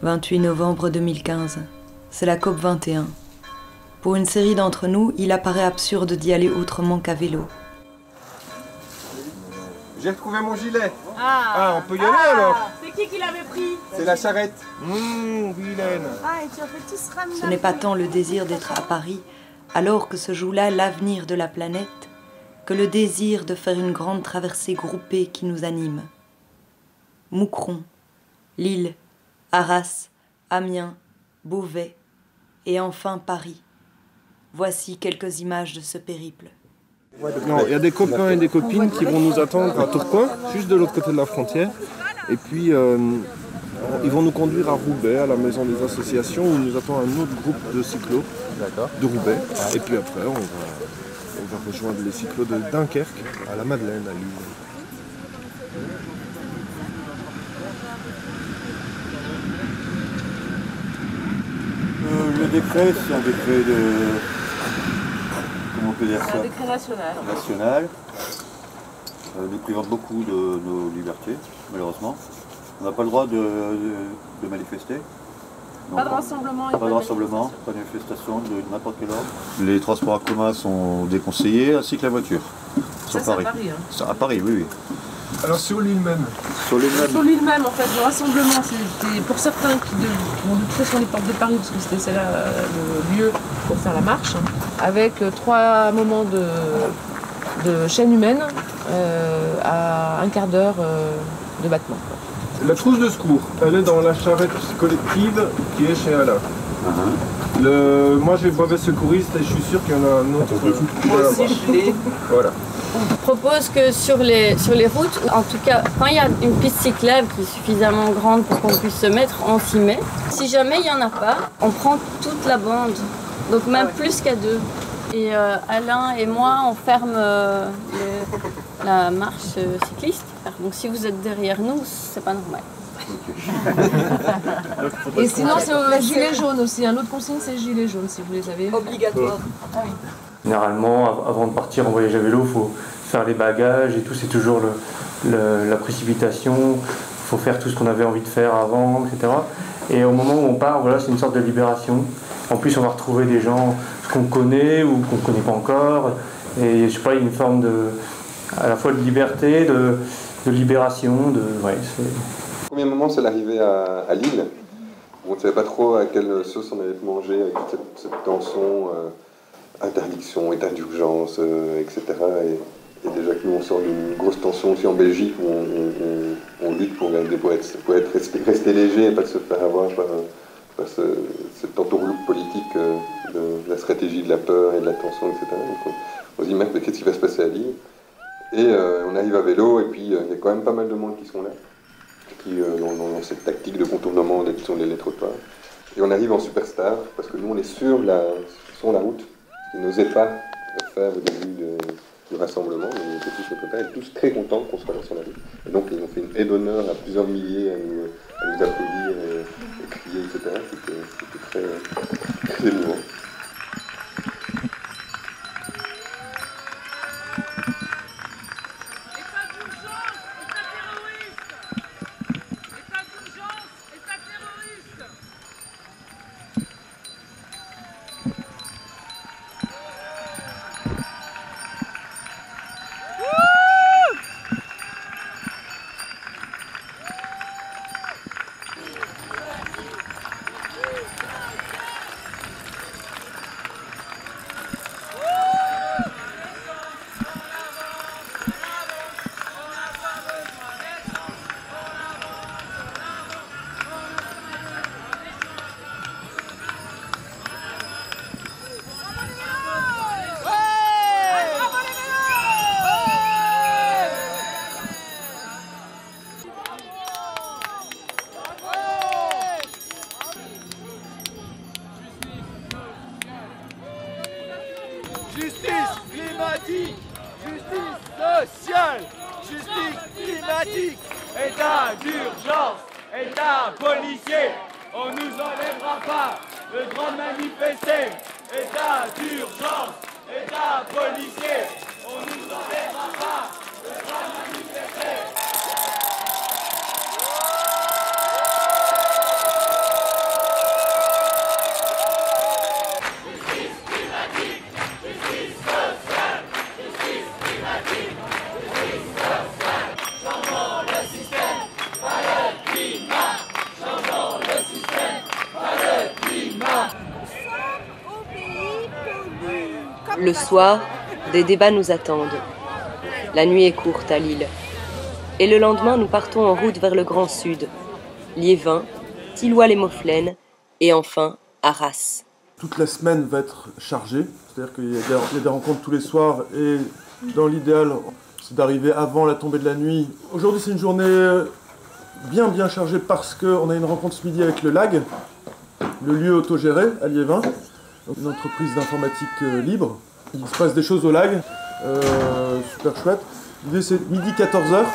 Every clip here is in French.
28 novembre 2015. C'est la COP 21. Pour une série d'entre nous, il apparaît absurde d'y aller autrement qu'à vélo. J'ai retrouvé mon gilet. On peut y aller alors. C'est qui l'avait pris? C'est la charrette. Vilaine. Et tu as fait tous ramener. Ce n'est pas tant le désir d'être à Paris, alors que se joue là l'avenir de la planète, que le désir de faire une grande traversée groupée qui nous anime. Moucron, Lille, Arras, Amiens, Beauvais et enfin Paris. Voici quelques images de ce périple. Non, il y a des copains et des copines qui vont nous attendre à Tourcoing, juste de l'autre côté de la frontière. Et puis, ils vont nous conduire à Roubaix, à la maison des associations, où nous attend un autre groupe de cyclos de Roubaix. Et puis après, on va rejoindre les cyclos de Dunkerque, à la Madeleine, à Lille. Le décret, c'est un décret de... Comment on peut dire ça? Un décret national. National. Nous privant beaucoup de nos libertés, malheureusement. On n'a pas le droit de manifester. Pas de rassemblement. Pas de rassemblement, pas de manifestation de n'importe quel ordre. Les transports en commun sont déconseillés, ainsi que la voiture. Ça, c'est à Paris. Ça, à Paris, oui. Alors sur l'île même. Sur l'île même, en fait, le rassemblement, c'était pour certains qui vont de toute façon les portes de Paris, parce que c'était là le lieu pour faire la marche, avec 3 moments de chaîne humaine à un quart d'heure de battement. La trousse de secours, elle est dans la charrette collective qui est chez Alain. Moi j'ai brevet secouriste et je suis sûr qu'il y en a un autre. Moi aussi je l'ai. Voilà. On propose que sur les routes, en tout cas quand il y a une piste cyclable qui est suffisamment grande pour qu'on puisse se mettre, on s'y met. Si jamais il n'y en a pas, on prend toute la bande, donc même plus qu'à 2. Et Alain et moi, on ferme la marche cycliste. Donc si vous êtes derrière nous, c'est pas normal. Et sinon c'est le gilet jaune aussi, un autre consigne c'est le gilet jaune si vous les avez. Obligatoire. Généralement, avant de partir en voyage à vélo, il faut faire les bagages et tout, c'est toujours la précipitation, il faut faire tout ce qu'on avait envie de faire avant, etc. Et au moment où on part, voilà, c'est une sorte de libération. En plus, on va retrouver des gens qu'on connaît ou qu'on ne connaît pas encore. Et je sais pas, il y a une forme à la fois de liberté, de libération. Le premier moment, c'est l'arrivée à Lille. On ne savait pas trop à quelle sauce on allait manger avec cette tension, interdiction, état d'urgence, etc. Et déjà que nous, on sort d'une grosse tension aussi en Belgique où on lutte pour rester léger et pas de se faire avoir par cette entourloupe politique de la stratégie de la peur et de la tension, etc. Donc on se dit, merde, qu'est-ce qui va se passer à Lille? Et on arrive à vélo, et puis il y a quand même pas mal de monde qui sont là, qui dans cette tactique de contournement sur les trottoirs. Et on arrive en superstar, parce que nous on est sur la route, ce qu'ils n'osaient pas faire au début du rassemblement. On était tous au côté, et tous très contents qu'on soit là sur la route. Et donc ils ont fait une aide d'honneur à plusieurs milliers à nous applaudir et crier, etc. C'était très émouvant. Justice climatique, justice sociale, justice climatique, état d'urgence, état policier, on nous enlèvera pas le droit de manifester, état d'urgence, état policier, on nous enlèvera pas le droit de manifester. Le soir, des débats nous attendent. La nuit est courte à Lille. Et le lendemain, nous partons en route vers le Grand Sud. Liévin, Thilloy-les-Mauflaines et enfin Arras. Toute la semaine va être chargée, c'est-à-dire qu'il y a des rencontres tous les soirs et dans l'idéal, c'est d'arriver avant la tombée de la nuit. Aujourd'hui, c'est une journée bien chargée parce qu'on a une rencontre ce midi avec le LAG, le lieu autogéré à Liévin, une entreprise d'informatique libre. Il se passe des choses au LAG, super chouette. L'idée c'est midi 14h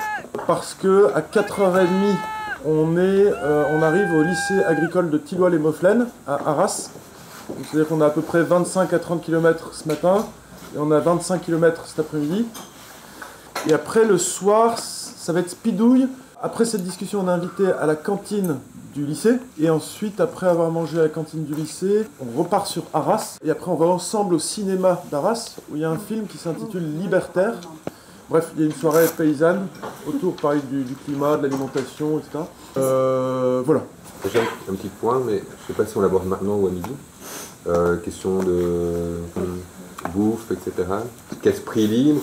parce qu'à 4h30 on arrive au lycée agricole de Thilloy-les-Mauflaines à Arras. C'est-à-dire qu'on a à peu près 25 à 30 km ce matin et on a 25 km cet après-midi. Et après le soir, ça va être speedouille. Après cette discussion, on est invité à la cantine du lycée. Et ensuite, après avoir mangé à la cantine du lycée, on repart sur Arras. Et après, on va ensemble au cinéma d'Arras, où il y a un film qui s'intitule Libertaire. Bref, il y a une soirée paysanne autour pareil, du climat, de l'alimentation, etc. Voilà. J'ai un petit point, mais je ne sais pas si on l'aborde maintenant ou à midi. Question de bouffe, etc. Caisse prix libre,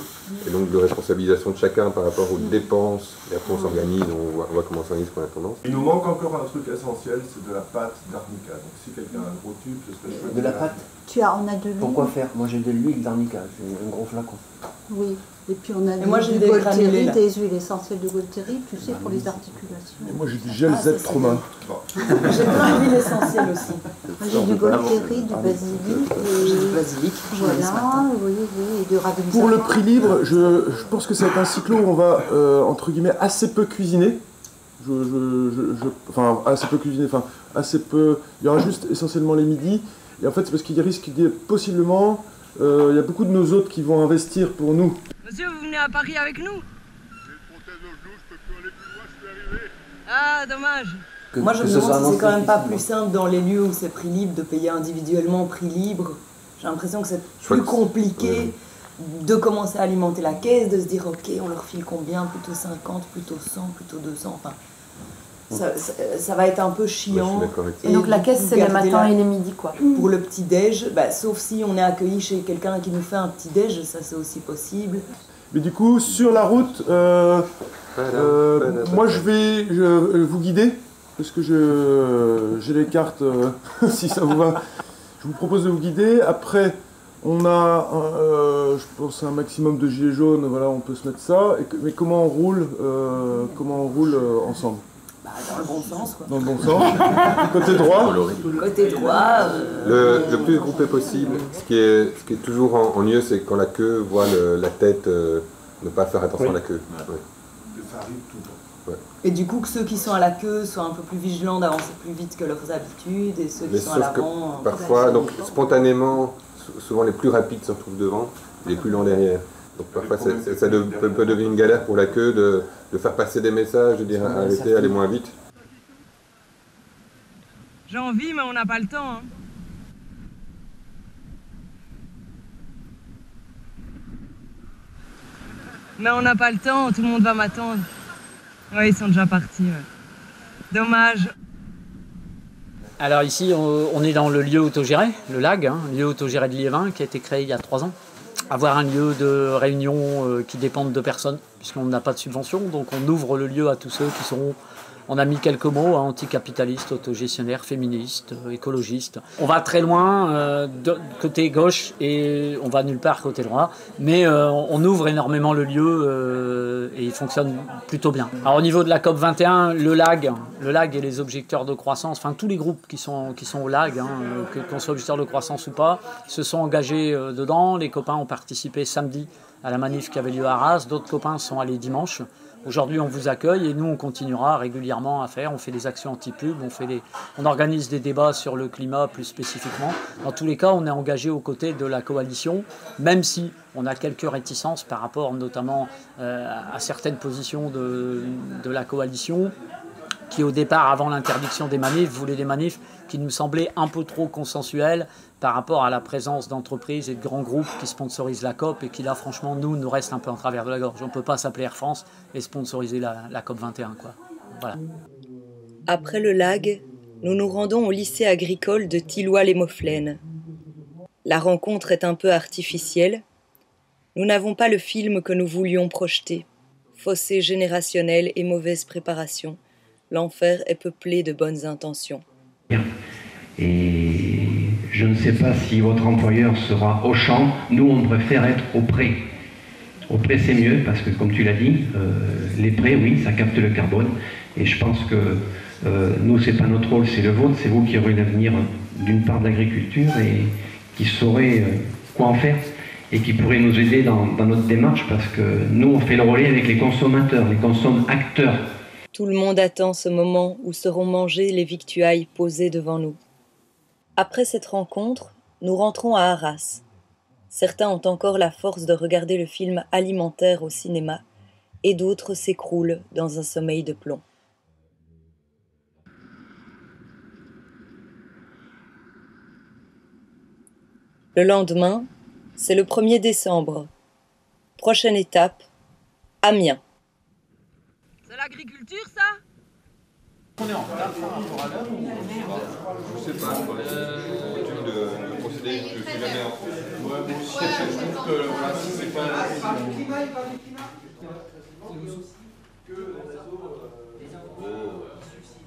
et donc de responsabilisation de chacun par rapport aux dépenses. Et après on s'organise, on voit comment on s'organise pour la tendance. Il nous manque encore un truc essentiel, c'est de la pâte d'arnica. Donc si quelqu'un a un gros tube, ce serait chouette. De la pâte? On a de l'huile. Pourquoi faire? Moi j'ai de l'huile d'arnica, j'ai un gros flacon. Oui, et puis on a j'ai des granulés, des huiles essentielles de Golteri, tu sais, pour les articulations. Et moi j'ai du gel Z Trauma. J'ai plein d'huiles essentielles aussi. Moi j'ai du Golteri, du basilic. J'ai du basilic. Voilà, oui, et de radicchio. Pour le prix libre, je pense que c'est un cyclo où on va, entre guillemets, assez peu cuisiner. Enfin, assez peu cuisiner, enfin, assez peu... Il y aura juste essentiellement les midis. Et en fait, c'est parce qu'il risque possiblement... Il y a beaucoup de nos hôtes qui vont investir pour nous. Monsieur, vous venez à Paris avec nous? J'ai une prothèse au genou, je peux plus aller plus loin, je suis arrivé. Ah, dommage. Moi, je me demande si c'est quand même pas plus simple dans les lieux où c'est prix libre de payer individuellement prix libre. J'ai l'impression que c'est plus compliqué de commencer à alimenter la caisse, de se dire ok, on leur file combien, plutôt 50, plutôt 100, plutôt 200, enfin... Ça va être un peu chiant. Et donc la caisse, c'est les matins et les midis, quoi. Pour le petit-déj, sauf si on est accueilli chez quelqu'un qui nous fait un petit-déj, ça c'est aussi possible. Mais du coup, sur la route, moi je vais vous guider, parce que j'ai les cartes, si ça vous va. Je vous propose de vous guider. Après, on a, je pense, un maximum de gilets jaunes, voilà, on peut se mettre ça. Mais comment on roule ensemble? Dans le bon sens, quoi. Dans le bon sens. Côté droit. Côté droit. Le plus groupé possible. Ce qui est toujours en mieux, c'est quand la queue voit la tête, ne pas faire attention à la queue. Ouais. Ça arrive tout le temps. Ouais. Et du coup, que ceux qui sont à la queue soient un peu plus vigilants d'avancer plus vite que leurs habitudes, et ceux qui sont à l'avant... Parfois, donc spontanément, souvent les plus rapides se retrouvent devant, les plus lents derrière. Donc parfois ça peut devenir une galère pour la queue de faire passer des messages, de dire arrêtez, allez moins vite. J'ai envie, mais on n'a pas le temps. Hein. Mais on n'a pas le temps, tout le monde va m'attendre. Ouais, ils sont déjà partis. Ouais. Dommage. Alors ici, on est dans le lieu autogéré, le LAG, lieu autogéré de Liévin, qui a été créé il y a 3 ans. Avoir un lieu de réunion qui dépend de personnes, puisqu'on n'a pas de subvention, donc on ouvre le lieu à tous ceux qui sont, on a mis quelques mots, anticapitalistes, autogestionnaires, féministes, écologistes. On va très loin côté gauche et on va nulle part côté droit, mais on ouvre énormément le lieu et il fonctionne plutôt bien. Alors au niveau de la COP21, le LAG et les objecteurs de croissance, enfin tous les groupes qui sont au LAG, qu'on soit objecteurs de croissance ou pas, se sont engagés dedans. Les copains ont participé samedi à la manif qui avait lieu à Arras, d'autres copains sont allés dimanche. Aujourd'hui, on vous accueille et nous, on continuera régulièrement à faire. On fait des actions anti-pub, on organise des débats sur le climat plus spécifiquement. Dans tous les cas, on est engagé aux côtés de la coalition, même si on a quelques réticences par rapport notamment à certaines positions de la coalition, qui au départ, avant l'interdiction des manifs, voulaient des manifs qui nous semblaient un peu trop consensuels par rapport à la présence d'entreprises et de grands groupes qui sponsorisent la COP et qui là, franchement, nous reste un peu en travers de la gorge. On ne peut pas s'appeler Air France et sponsoriser la COP 21, quoi. Voilà. Après le LAG, nous nous rendons au lycée agricole de Thilloy-les-Mauflaines. La rencontre est un peu artificielle. Nous n'avons pas le film que nous voulions projeter. Fossé générationnel et mauvaise préparation, l'enfer est peuplé de bonnes intentions. Et je ne sais pas si votre employeur sera au champ. Nous, on préfère être au pré. Au pré, c'est mieux parce que, comme tu l'as dit, les prés, oui, ça capte le carbone. Et je pense que nous, c'est pas notre rôle, c'est le vôtre. C'est vous qui aurez l'avenir d'une part de l'agriculture et qui saurez quoi en faire et qui pourrez nous aider dans notre démarche parce que nous, on fait le relais avec les consommateurs, les consommateurs. Tout le monde attend ce moment où seront mangées les victuailles posées devant nous. Après cette rencontre, nous rentrons à Arras. Certains ont encore la force de regarder le film alimentaire au cinéma et d'autres s'écroulent dans un sommeil de plomb. Le lendemain, c'est le 1er décembre. Prochaine étape, Amiens. C'est l'agriculture, ça? On est en retard par rapport à l'heure ou... Je sais pas, le procédé, je suis jamais en... Ouais, moi aussi, je trouve que voilà, si c'est pas...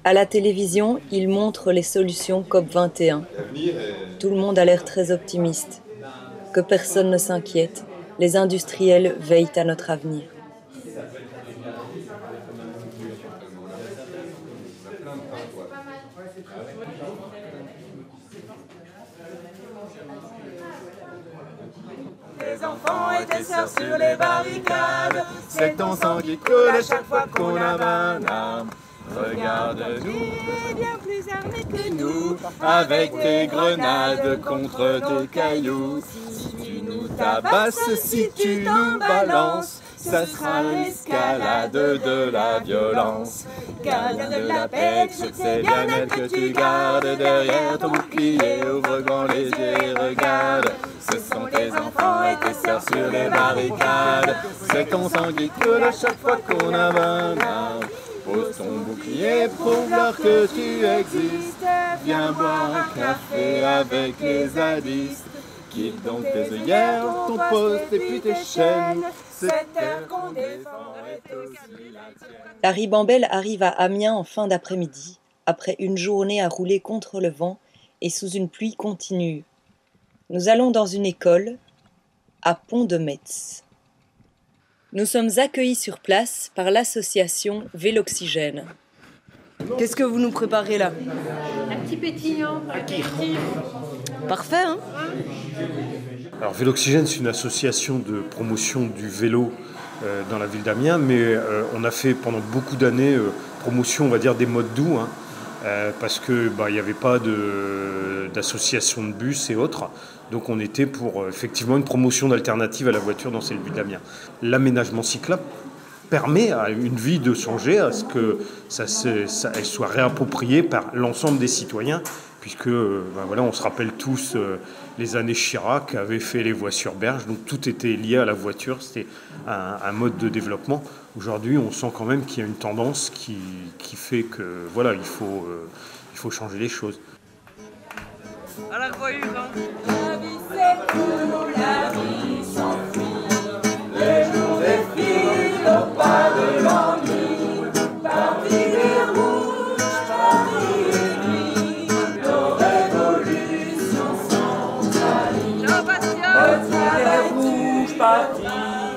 À la télévision, ils montrent les solutions COP21. Tout le monde a l'air très optimiste. Que personne ne s'inquiète, les industriels veillent à notre avenir. Les enfants étaient sœurs sur les barricades. C'est ton sang qui coule à chaque fois qu'on a un arme. Regarde-nous, bien plus armés que nous, avec tes grenades contre tes cailloux. Si tu nous tabasses, si tu nous balances, ça sera l'escalade de la violence. Gardien de la paix, c'est bien elle que tu gardes derrière ton bouclier. Ouvre grand les yeux et regarde. Ce sont tes enfants et tes sœurs sur les barricades. C'est ton sang qui coule à chaque fois qu'on a un arme. Pose ton bouclier, prouve-leur que tu existes. Viens boire un café avec les zadistes. Quitte donc tes œillères, ton poste et puis tes chaînes. Cette terre qu'on défend est aussi la tienne. La ribambelle arrive à Amiens en fin d'après-midi, après une journée à rouler contre le vent et sous une pluie continue. Nous allons dans une école, à Pont-de-Metz. Nous sommes accueillis sur place par l'association Véloxygène. Qu'est-ce que vous nous préparez là? Un petit pétillant. Parfait, hein? Alors Véloxygène, c'est une association de promotion du vélo dans la ville d'Amiens, mais on a fait pendant beaucoup d'années promotion, on va dire, des modes doux, hein, parce que il n'y avait pas d'association de bus et autres. Donc on était pour effectivement une promotion d'alternative à la voiture dans cette ville d'Amiens. L'aménagement cyclable permet à une vie de changer, à ce que elle soit réappropriée par l'ensemble des citoyens, puisque voilà, on se rappelle tous les années Chirac avaient fait les voies sur berge, donc tout était lié à la voiture, c'était un mode de développement. Aujourd'hui, on sent quand même qu'il y a une tendance qui fait que voilà, il faut changer les choses. À la revoyure, hein. La vie c'est tout, la vie s'enfuit. Les jours défilent au pas de l'ennui. Parti des rouges, parti unis. Nos révolutions sont amies. Ciao Bastien. Parti des rouges, parti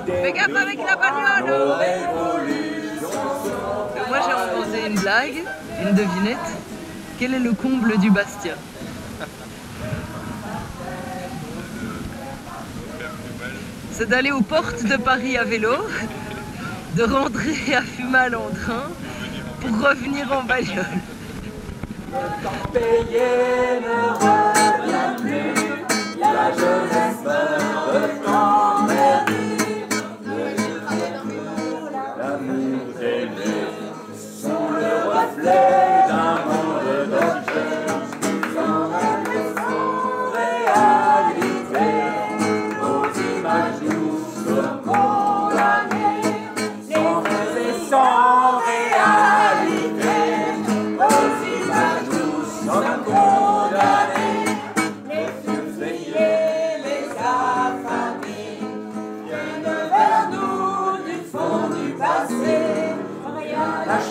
des Fais gaffe avec la bagnole. Nos révolutions sont Moi j'ai inventé une blague, une devinette. Quel est le comble du Bastia? C'est d'aller aux portes de Paris à vélo, de rentrer à Fumal en train, pour revenir en bagnole. payé ne revient plus. La jeunesse meurt, le temps mérite. L'amour est né sous le reflet d'un monde d'objets. Sans rêve, sans réalité, aux images nous sommes condamnés. Sans rêve et sans réalité, aux images nous sommes condamnés. Les yeux veillés.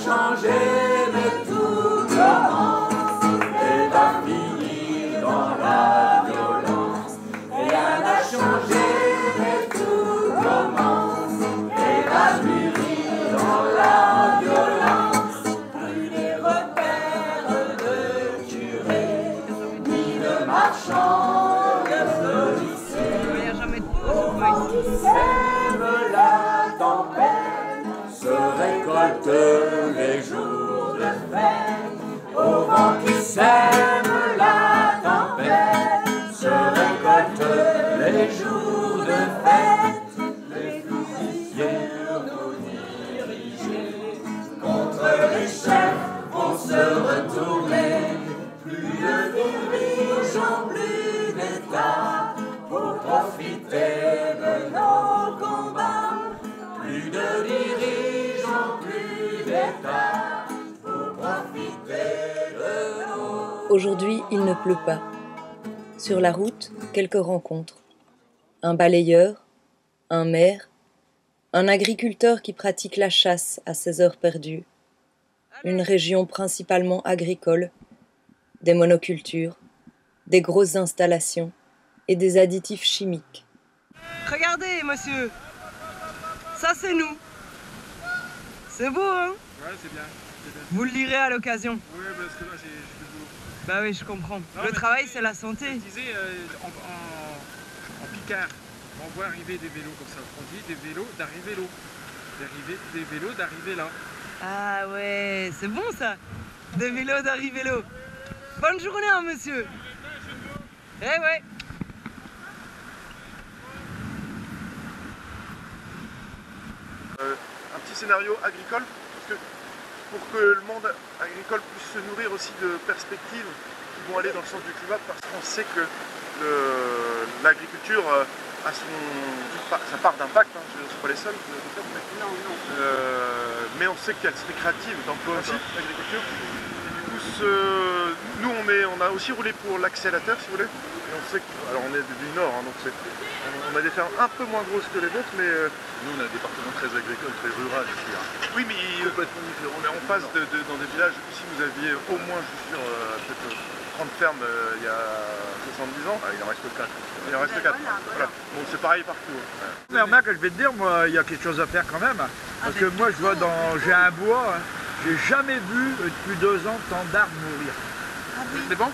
changé, mais tout commence et va finir dans la violence. Rien n'a changé, mais tout commence et va mûrir dans la violence. Plus les repères de curés, ni de marchands de policiers. Au vent qui sème la tempête, se récolte les jours de fête. Au vent qui sème la tempête, se récolte les jours de fête. Les justiciers nous diriger contre les chefs vont se retourner. Plus de dirigeants, plus d'État pour profiter de nos combats. Plus de dirigeants, plus d'État pour profiter de nos... Aujourd'hui, il ne pleut pas. Sur la route, quelques rencontres. Un balayeur, un maire, un agriculteur qui pratique la chasse à ses heures perdues. Une région principalement agricole, des monocultures, des grosses installations et des additifs chimiques. Regardez, monsieur, ça c'est nous. C'est beau, hein? Ouais, c'est bien. Vous le lirez à l'occasion. Oui, parce que là, j'ai le boulot. Bah oui, je comprends. Non, le travail, c'est la santé. Je disais, en Picard, on voit arriver des vélos comme ça. On dit des vélos d'arrivée l'eau. Des vélos d'arrivée là. Ah ouais, c'est bon ça. Des vélos d'arrivée l'eau. Bonne journée, hein, monsieur. Eh ouais. Un petit scénario agricole, parce que pour que le monde agricole puisse se nourrir aussi de perspectives qui vont aller dans le sens du climat, parce qu'on sait que l'agriculture a sa part d'impact, hein, je ne suis pas les seuls, mais on sait qu'elle serait créative d'emploi aussi, l'agriculture. Nous on a aussi roulé pour l'accélérateur si vous voulez, et on sait que, alors on est du nord, hein, donc on a des fermes un peu moins grosses que les vôtres, mais nous on a un département très agricole, très rural ici. Hein. Oui, mais complètement différent. Mais on passe dans des villages, ici vous aviez au moins, je suis sûr, peut-être 30 fermes il y a 70 ans. Ah, il en reste 4. Il en reste 4. Voilà. Bon, c'est pareil partout. Hein. Mais remarque, je vais te dire, moi, il y a quelque chose à faire quand même. Parce que moi, je vois j'ai un bois, hein, j'ai jamais vu depuis 2 ans tant d'arbres mourir. Ah oui. C'est bon?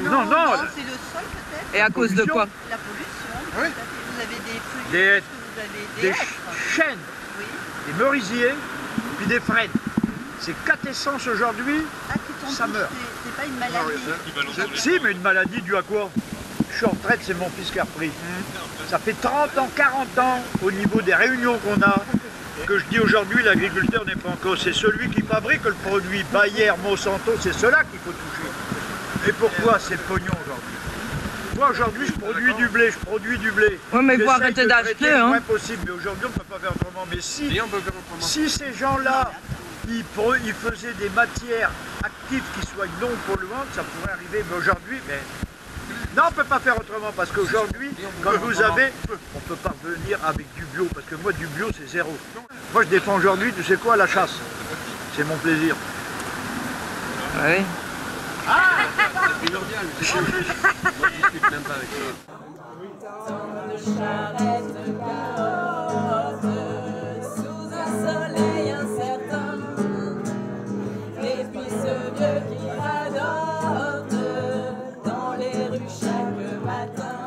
Non, c'est le sol peut-être. Et à cause de quoi? La pollution. Oui. Vous avez des feuillus, vous avez des chênes, oui. des merisiers, puis des frênes. C'est 4 essences aujourd'hui, ça meurt. C'est pas une maladie. Si, mais une maladie due à quoi? Je suis en retraite, c'est mon fils qui a repris. Ça fait 30 ans, 40 ans, au niveau des réunions qu'on a, que je dis aujourd'hui l'agriculteur n'est pas en cause. C'est celui qui fabrique le produit. Bayer, Monsanto, c'est cela qu'il faut toucher. Et pourquoi c'est le pognon aujourd'hui? Moi aujourd'hui je produis du blé, Ouais, mais il faut arrêter d'acheter, hein. C'est impossible, mais aujourd'hui on ne peut pas faire autrement. Mais si ces gens-là, ils faisaient des matières actives qui soient non polluantes, ça pourrait arriver. Mais aujourd'hui, non, on ne peut pas faire autrement, parce qu'aujourd'hui, quand vous avez, on ne peut pas venir avec du bio, parce que moi du bio c'est 0. Moi je défends aujourd'hui, tu sais quoi, la chasse. C'est mon plaisir. Ouais. Ah, c'est primordial. Moi, je discute même pas avec ça. Tant de charrettes carottes sous un soleil incertain. Et puis ce vieux qui radote dans les rues chaque matin.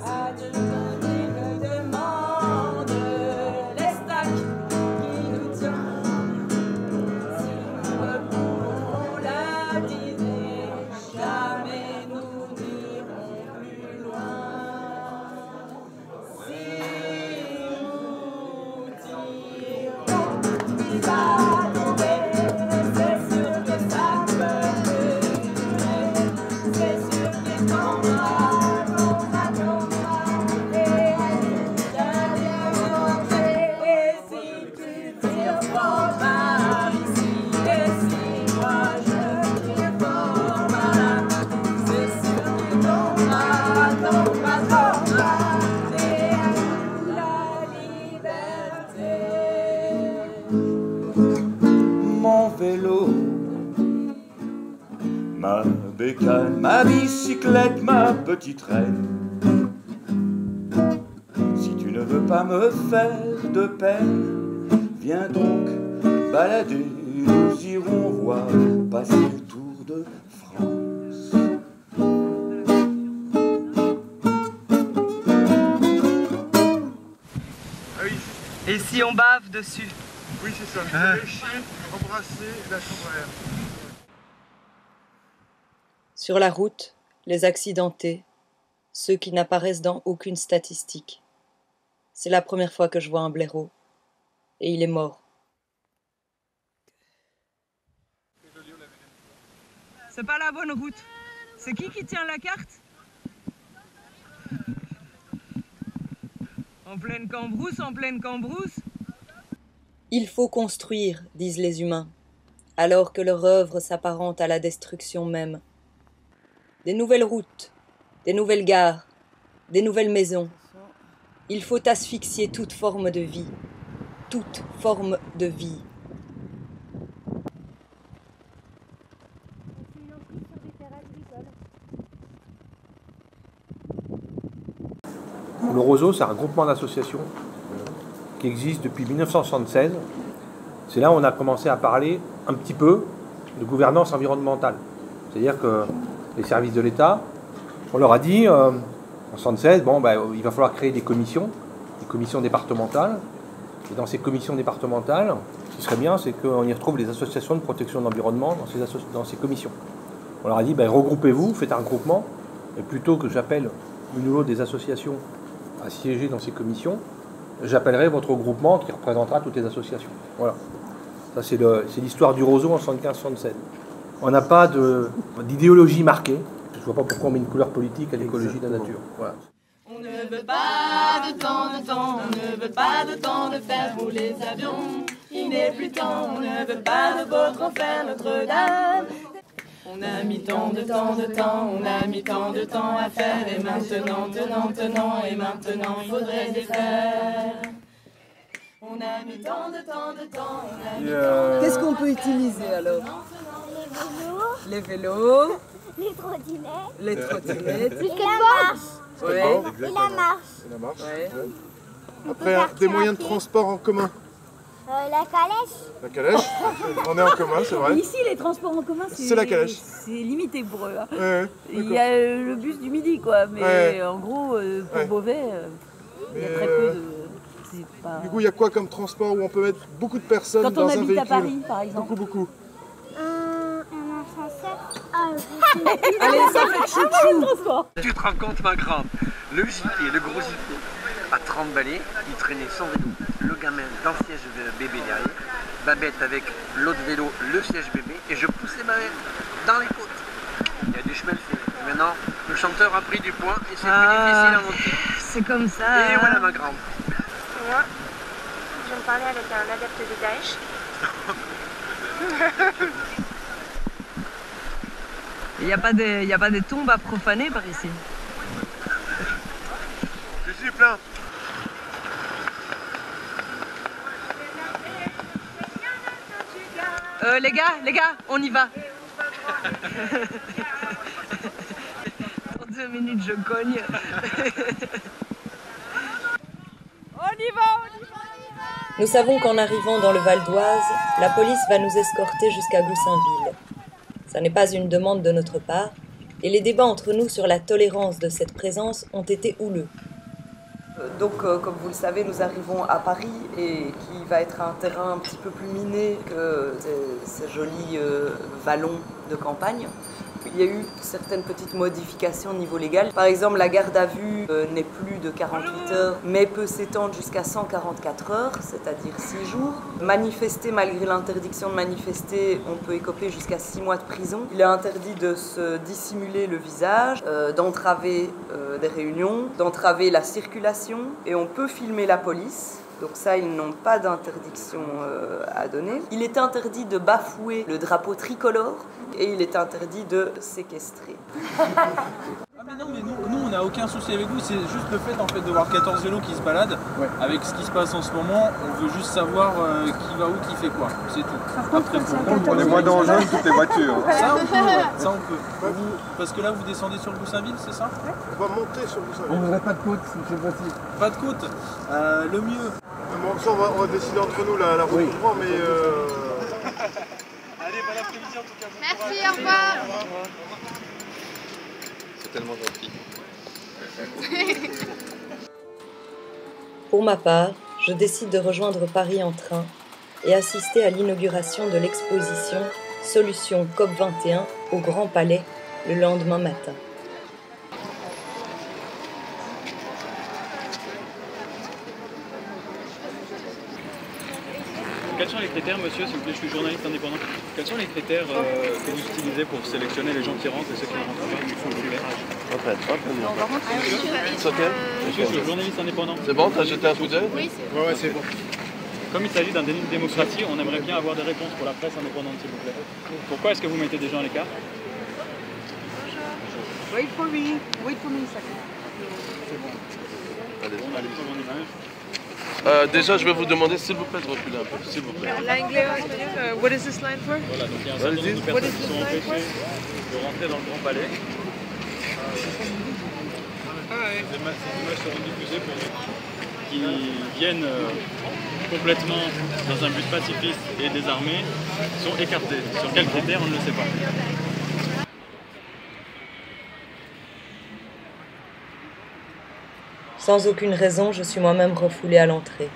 À de nous demande les stacks qui nous tiennent. Si nous repouvons la dîner, jamais nous n'irons plus loin. Si ma bécane, ma bicyclette, ma petite reine. Si tu ne veux pas me faire de peine, viens donc balader, nous irons voir passer le Tour de France. Et si on bave dessus? Oui, c'est ça. Il faut lécher, embrasser la chambre à air. Sur la route, les accidentés, ceux qui n'apparaissent dans aucune statistique. C'est la première fois que je vois un blaireau. Et il est mort. C'est pas la bonne route. C'est qui tient la carte? En pleine cambrousse, en pleine cambrousse. Il faut construire, disent les humains, alors que leur œuvre s'apparente à la destruction même. Des nouvelles routes, des nouvelles gares, des nouvelles maisons. Il faut asphyxier toute forme de vie. Toute forme de vie. Le Roseau, c'est un groupement d'associations qui existe depuis 1976. C'est là où on a commencé à parler un petit peu de gouvernance environnementale. C'est-à-dire que les services de l'État, on leur a dit en 1976, il va falloir créer des commissions départementales. Et dans ces commissions départementales, ce qui serait bien, c'est qu'on y retrouve les associations de protection de l'environnement dans ces commissions. On leur a dit, regroupez-vous, faites un regroupement, et plutôt que j'appelle une ou l'autre des associations à siéger dans ces commissions, j'appellerai votre groupement qui représentera toutes les associations. Voilà. Ça, c'est l'histoire du Roseau en 75-76. On n'a pas d'idéologie marquée. Je ne vois pas pourquoi on met une couleur politique à l'écologie de la nature. Voilà. On ne veut pas de temps, on ne veut pas de temps de faire rouler les avions. Il n'est plus temps, on ne veut pas de votre enfer Notre-Dame. On a mis tant de temps, on a mis tant de temps à faire. Et maintenant, et maintenant, il faudrait les faire. On a mis tant de temps, on a mis tant de temps. Qu'est-ce qu'on peut utiliser alors? Les vélos. Les trottinettes. Les trottinettes. Le skateboard. Ouais. Et la marche. La marche. Ouais. Après, des moyens de transport en commun. La calèche. La calèche. On est en commun, c'est vrai. Ici, les transports en commun, c'est la calèche. C'est limité pour eux. Hein. Ouais, il y a le bus du midi, quoi. Mais en gros, pour Beauvais, il y a très peu de... Pas... Du coup, il y a quoi comme transport où on peut mettre beaucoup de personnes dans un véhicule? Quand on habite à Paris, par exemple. Beaucoup. Un ascenseur. Allez, ça fait chouchou. Tu te rends compte, ma grande, le giclé, le gros giclé, à 30 balais, il traînait son vélo, le gamin dans le siège bébé derrière, Babette avec l'autre vélo, le siège bébé, et je poussais ma mère dans les côtes. Il y a du chemin de fer. Maintenant, le chanteur a pris du poids et c'est plus difficile à monter. C'est comme ça. Et voilà, ma grande. Moi, je me parlais avec un adepte de Daesh. Il n'y a pas des tombes à profaner par ici. Je suis plein. Les gars, on y va. Dans 2 minutes, je cogne. On y va. Nous savons qu'en arrivant dans le Val d'Oise, la police va nous escorter jusqu'à Goussainville. Ça n'est pas une demande de notre part, et les débats entre nous sur la tolérance de cette présence ont été houleux. Donc, comme vous le savez, nous arrivons à Paris, et qui va être un terrain un petit peu plus miné que ces jolis vallons de campagne. Il y a eu certaines petites modifications au niveau légal. Par exemple, la garde à vue n'est plus de 48 heures, mais peut s'étendre jusqu'à 144 heures, c'est-à-dire 6 jours. Manifester, malgré l'interdiction de manifester, on peut écoper jusqu'à 6 mois de prison. Il est interdit de se dissimuler le visage, d'entraver des réunions, d'entraver la circulation, et on peut filmer la police. Donc ça, ils n'ont pas d'interdiction à donner. Il est interdit de bafouer le drapeau tricolore et il est interdit de séquestrer. non, mais nous on n'a aucun souci avec vous, c'est juste le fait en fait de voir 14 vélos qui se baladent. Avec ce qui se passe en ce moment, on veut juste savoir qui va où, qui fait quoi, c'est tout. Après, on les voit dans le jaune toutes les voitures. Ça on peut, ouais, ça on peut. Parce que là vous descendez sur le Goussainville, c'est ça? On va monter sur le Goussainville. On voudrait pas de côte, si c'est possible. Pas de côte, le mieux. Bon, ça, on va décider entre nous la route tout droit, mais... Allez, bon après-midi en tout cas. Merci, au revoir. C'est tellement gentil. Pour ma part, je décide de rejoindre Paris en train et assister à l'inauguration de l'exposition Solutions COP21 au Grand Palais le lendemain matin. Quels sont les critères, monsieur, s'il vous plaît, je suis journaliste indépendant. Quels sont les critères que vous utilisez pour sélectionner les gens qui rentrent et ceux qui ne rentrent pas? Il faut le suivre. On va rentrer. Monsieur, je suis journaliste indépendant. C'est bon, t'as jeté un coup d'œil? Oui, c'est bon. Ouais, c'est bon. Comme il s'agit d'un déni de démocratie, on aimerait bien avoir des réponses pour la presse indépendante, s'il vous plaît. Pourquoi est-ce que vous mettez des gens à l'écart? Wait for me a second. C'est bon. Allez, bonne image. Déjà, je vais vous demander, s'il vous plaît, de reculer un peu, s'il vous plaît. L'anglais, what is this line for? Voilà, donc il y a un certain nombre de personnes qui sont empêchées de rentrer dans le Grand Palais. Ces images seront diffusées pour ceux qui viennent complètement dans un but pacifiste et désarmé, sont écartés. Sur quels critères, on ne le sait pas. Sans aucune raison, je suis moi-même refoulée à l'entrée,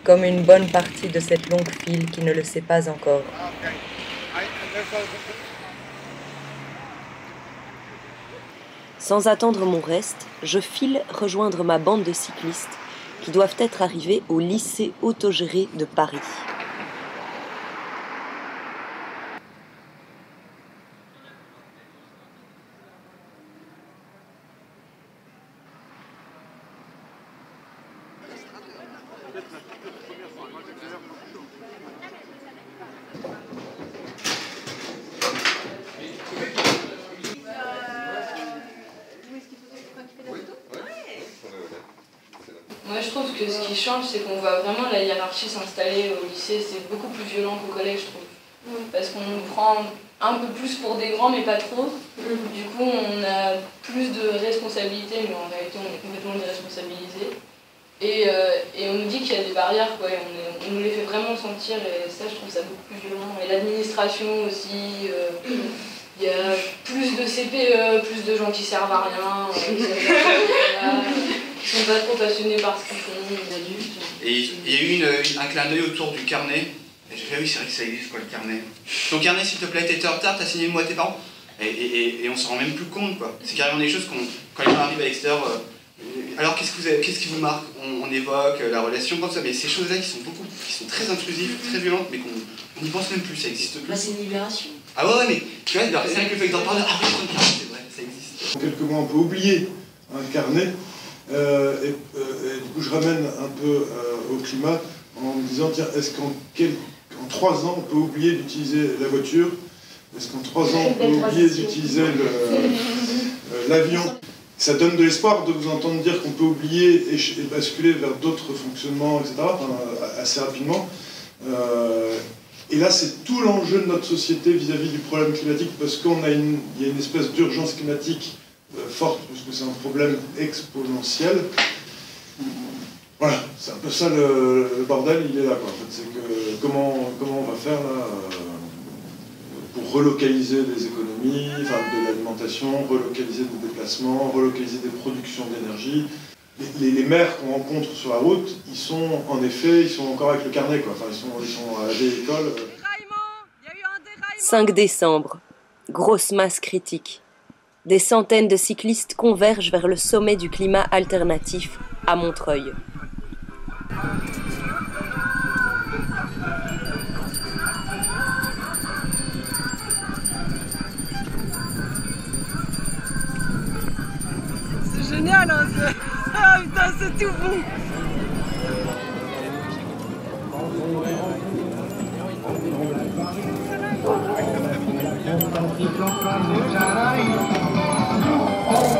comme une bonne partie de cette longue file qui ne le sait pas encore. Sans attendre mon reste, je file rejoindre ma bande de cyclistes qui doivent être arrivés au lycée autogéré de Paris. Moi je trouve que ce qui change, c'est qu'on voit vraiment la hiérarchie s'installer au lycée. C'est beaucoup plus violent qu'au collège, je trouve. Parce qu'on nous prend un peu plus pour des grands, mais pas trop. Du coup, on a plus de responsabilités, mais en réalité, on est complètement déresponsabilisés. Et on nous dit qu'il y a des barrières, quoi, et on nous les fait vraiment sentir, et ça, je trouve ça beaucoup plus violent. Et l'administration aussi, il y a plus de CPE, plus de gens qui servent à rien, qui sont pas trop passionnés par ce qu'ils font, les adultes. Et il y a eu un clin d'œil autour du carnet. Et j'ai fait, ah oui, c'est vrai que ça existe, quoi, le carnet. Ton carnet, s'il te plaît, t'étais en retard, t'as signé le mot à tes parents. Et on s'en rend même plus compte, quoi. C'est carrément des choses quand les gens arrivent à l'extérieur, alors qu'est-ce qui vous marque? On évoque la relation, comme ça, mais ces choses-là qui sont très intrusives, très violentes, mais qu'on n'y pense même plus, ça existe plus. Bah, c'est une libération. Ah ouais, mais tu vois, c'est vrai que le fait d'en parler, ah oui, c'est vrai, ça existe. En quelques mois, on peut oublier un carnet, et du coup, je ramène un peu au climat en me disant, tiens, est-ce qu'en 3 ans, on peut oublier d'utiliser la voiture? Est-ce qu'en 3 ans, on peut oublier d'utiliser l'avion? Ça donne de l'espoir de vous entendre dire qu'on peut oublier et basculer vers d'autres fonctionnements, etc., assez rapidement. Et là, c'est tout l'enjeu de notre société vis-à-vis du problème climatique, parce qu'il y a une espèce d'urgence climatique forte, parce que c'est un problème exponentiel. Voilà, c'est un peu ça le bordel, il est là, quoi. En fait, c'est que comment on va faire là pour relocaliser des économies, enfin de l'alimentation, relocaliser des déplacements, relocaliser des productions d'énergie. Les maires qu'on rencontre sur la route, ils sont encore avec le carnet, quoi. Enfin, ils sont à la vieille école. 5 décembre, grosse masse critique. Des centaines de cyclistes convergent vers le sommet du climat alternatif à Montreuil. C'est génial, hein, ah putain, c'est tout bon. Oh,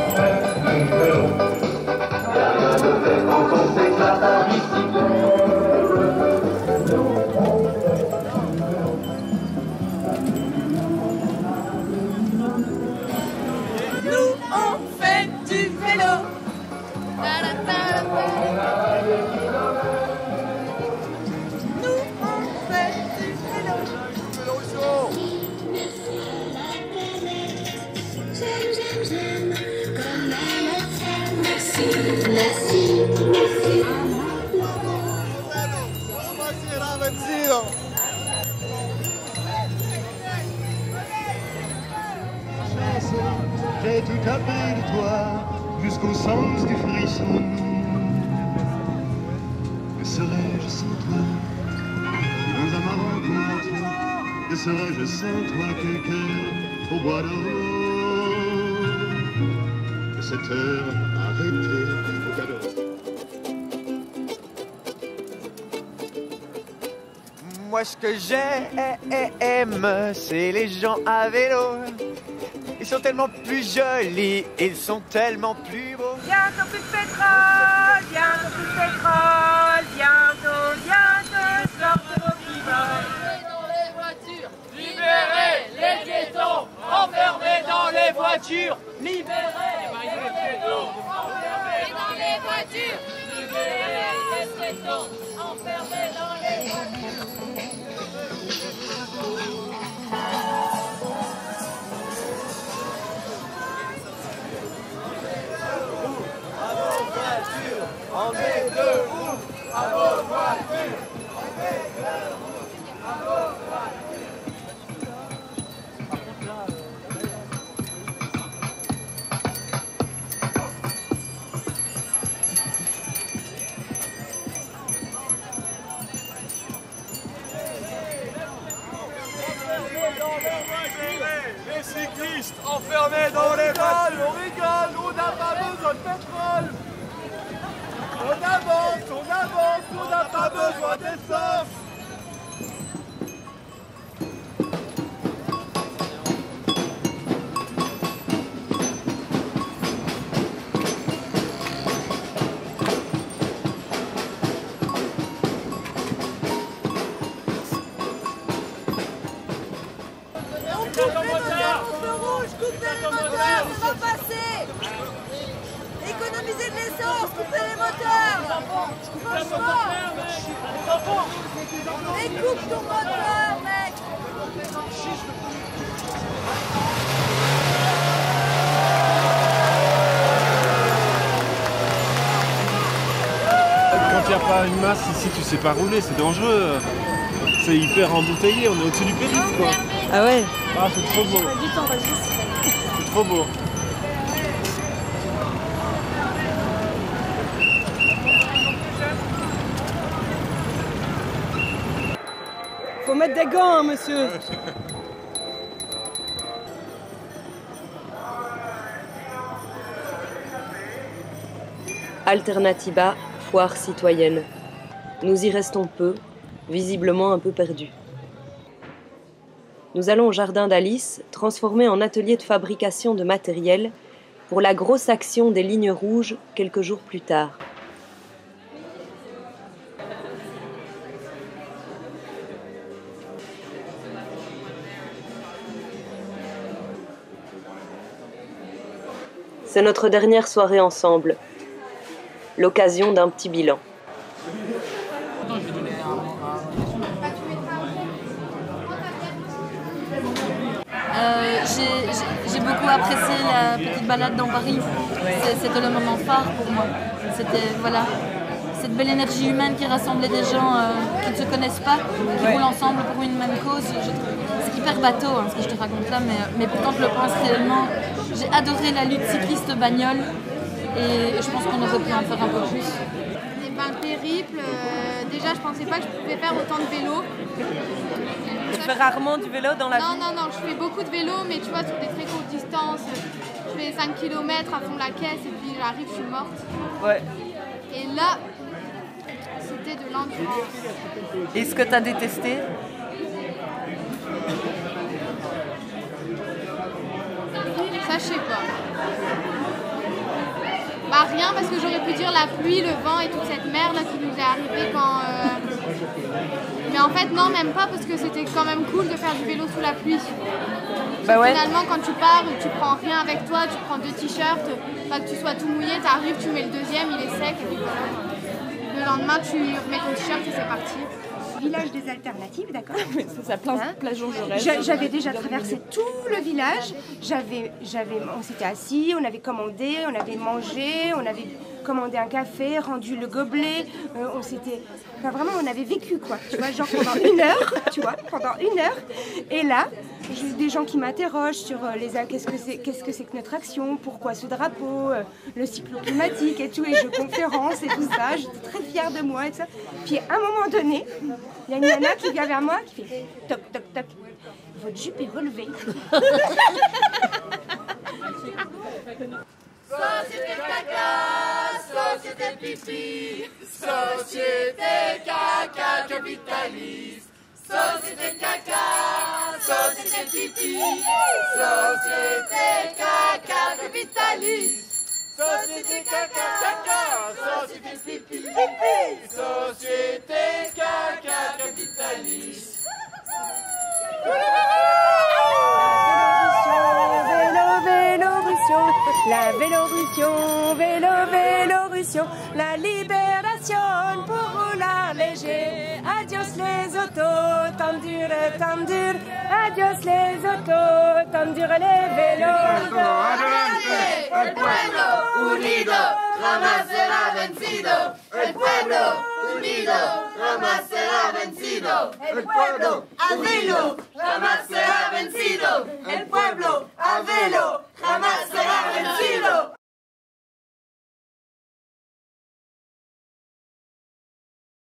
fait tout taper de toi jusqu'au sens du frisson. Que serais-je sans toi dans un rencontre? Que serais-je sans toi quelqu'un au bois d'or? Que cette heure arrêtée au cadeau. Moi ce que j'aime, c'est les gens à vélo. Ils sont tellement plus jolis, ils sont tellement plus beaux. Bientôt plus de pétrole, bientôt plus de pétrole, bientôt, sort de vos pivots. Dans les voitures, libérez les piétons, enfermés dans les voitures, libérez les piétons, enfermés dans les voitures, libérez les piétons, enfermés dans les voitures. On est debout, à vos voitures. On est debout, à vos Les cyclistes enfermés dans les voitures. On rigole, on n'a pas besoin de pétrole. On avance, on n'a pas besoin d'essence. Coupez les moteurs, on va passer. Économisez de l'essence, coupez les moteurs. Franchement. Et coupe ton moteur, mec. Quand il n'y a pas une masse ici, tu sais pas rouler, c'est dangereux. C'est hyper embouteillé, on est au-dessus du périph' quoi. Ah ouais? Ah, c'est trop beau. Du temps, vas-y. C'est trop beau. Faut mettre des gants, hein, monsieur. Alternativa, foire citoyenne. Nous y restons peu, visiblement un peu perdus. Nous allons au jardin d'Alice, transformé en atelier de fabrication de matériel, pour la grosse action des lignes rouges quelques jours plus tard. C'est notre dernière soirée ensemble, l'occasion d'un petit bilan. J'ai beaucoup apprécié la petite balade dans Paris. C'était le moment phare pour moi. C'était voilà, cette belle énergie humaine qui rassemblait des gens qui ne se connaissent pas, qui roulent ensemble pour une même cause. C'est hyper bateau hein, ce que je te raconte là, mais pourtant je le pense réellement. J'ai adoré la lutte cycliste bagnole et je pense qu'on aurait pu en faire un peu plus. Eh ben, périple, déjà je pensais pas que je pouvais faire autant de vélo. Tu fais rarement du vélo dans la vie? Non, je fais beaucoup de vélo, mais tu vois, sur des très courtes distances, je fais 5 km à fond de la caisse et puis j'arrive, je suis morte. Ouais. Et là, c'était de l'endurance. Et ce que tu as détesté? Ça, je sais pas. Bah rien, parce que j'aurais pu dire la pluie, le vent et toute cette merde là, qui nous est arrivée quand... Mais en fait, non, même pas, parce que c'était quand même cool de faire du vélo sous la pluie. Bah ouais. Finalement, quand tu pars, tu prends rien avec toi, tu prends 2 t-shirts, pas que tu sois tout mouillé, tu arrives, tu mets le deuxième, il est sec, et puis voilà. Le lendemain, tu remets ton t-shirt et c'est parti. Village des alternatives, d'accord? C'est ça, place Jean Jaurès. J'avais déjà traversé tout le village. On s'était assis, on avait commandé, on avait mangé, on avait commandé un café, rendu le gobelet, on s'était... Enfin vraiment on avait vécu quoi, tu vois, genre pendant 1 heure, tu vois, pendant 1 heure. Et là, j'ai des gens qui m'interrogent sur qu'est-ce que c'est que notre action, pourquoi ce drapeau, le cycle climatique et tout, et je conférence et tout ça, j'étais très fière de moi et tout ça. Puis à un moment donné, il y a une nana qui vient vers moi qui fait toc toc toc, votre jupe est relevée. Société caca, société pipi, société caca capitaliste. Société caca, société pipi, société caca capitaliste. Société caca, caca, société pipi, pipi, société caca capitaliste. La Vélorussion, Vélorussion, la libération pour rouler léger. Adios les autos, tant dur, adios les autos, tant dur les vélos. El pueblo unido jamás será vencido. El pueblo unido jamás será vencido. El pueblo a velo jamás será vencido. El pueblo a velo